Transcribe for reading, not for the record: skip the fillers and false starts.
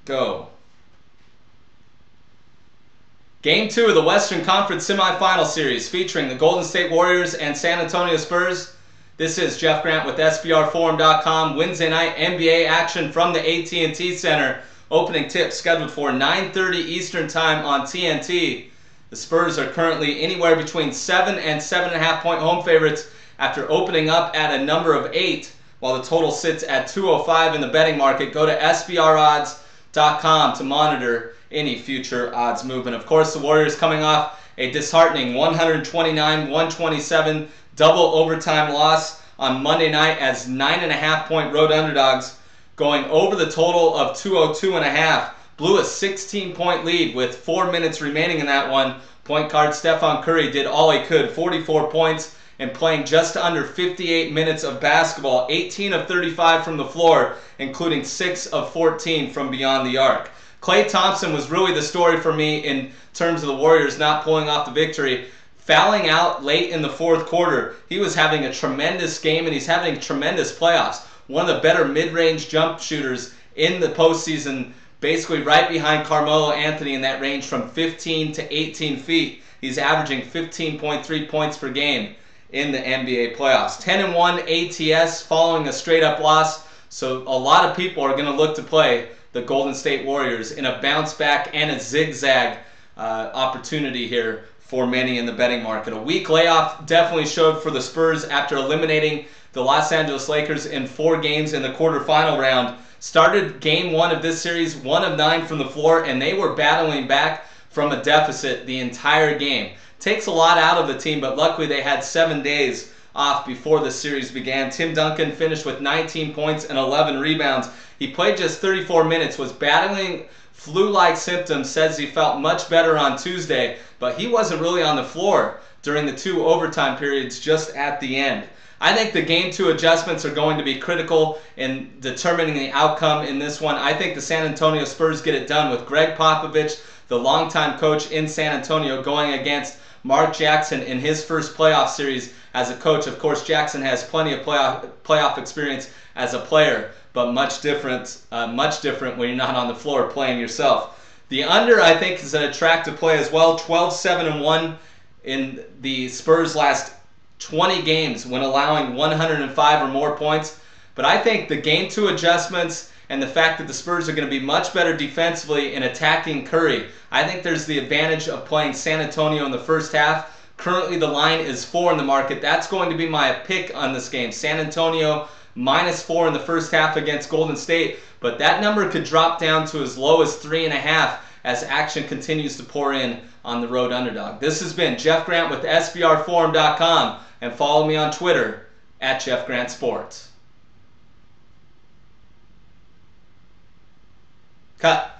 Go. Game 2 of the Western Conference Semifinal Series featuring the Golden State Warriors and San Antonio Spurs. This is Jeff Grant with SBRForum.com. Wednesday night NBA action from the AT&T Center. Opening tip scheduled for 9:30 Eastern Time on TNT. The Spurs are currently anywhere between 7 and 7.5 point home favorites after opening up at a number of 8, while the total sits at 205 in the betting market. Go to SBRodds.com to monitor any future odds movement. Of course, the Warriors coming off a disheartening 129-127 double overtime loss on Monday night as 9.5 point road underdogs, going over the total of 202.5. Blew a 16-point lead with 4 minutes remaining in that one. Point guard Stephen Curry did all he could, 44 points, and playing just under 58 minutes of basketball, 18 of 35 from the floor, including 6 of 14 from beyond the arc. Klay Thompson was really the story for me in terms of the Warriors not pulling off the victory. Fouling out late in the fourth quarter, he was having a tremendous game, and he's having tremendous playoffs. One of the better mid-range jump shooters in the postseason, basically right behind Carmelo Anthony in that range from 15 to 18 feet. He's averaging 15.3 points per game in the NBA playoffs. 10-1 ATS following a straight-up loss, so a lot of people are going to look to play the Golden State Warriors in a bounce back and a zigzag opportunity here for many in the betting market. A weak layoff definitely showed for the Spurs after eliminating the Los Angeles Lakers in 4 games in the quarterfinal round. Started game 1 of this series 1 of 9 from the floor, and they were battling back from a deficit the entire game. Takes a lot out of the team, but luckily they had 7 days off before the series began. Tim Duncan finished with 19 points and 11 rebounds. He played just 34 minutes, was battling flu-like symptoms, says he felt much better on Tuesday, but he wasn't really on the floor during the 2 overtime periods just at the end. I think the Game 2 adjustments are going to be critical in determining the outcome in this one. I think the San Antonio Spurs get it done with Greg Popovich, the longtime coach in San Antonio, going against Mark Jackson in his first playoff series as a coach. Of course, Jackson has plenty of playoff experience as a player, but much different when you're not on the floor playing yourself. The under, I think, is an attractive play as well. 12-7-1 in the Spurs' last 20 games when allowing 105 or more points. But I think the Game 2 adjustments and the fact that the Spurs are going to be much better defensively in attacking Curry, I think there's the advantage of playing San Antonio in the first half. Currently the line is 4 in the market. That's going to be my pick on this game. San Antonio -4 in the first half against Golden State, but that number could drop down to as low as 3.5 as action continues to pour in on the road underdog. This has been Jeff Grant with SBRForum.com, and follow me on Twitter at Jeff Grant Sports. Cut.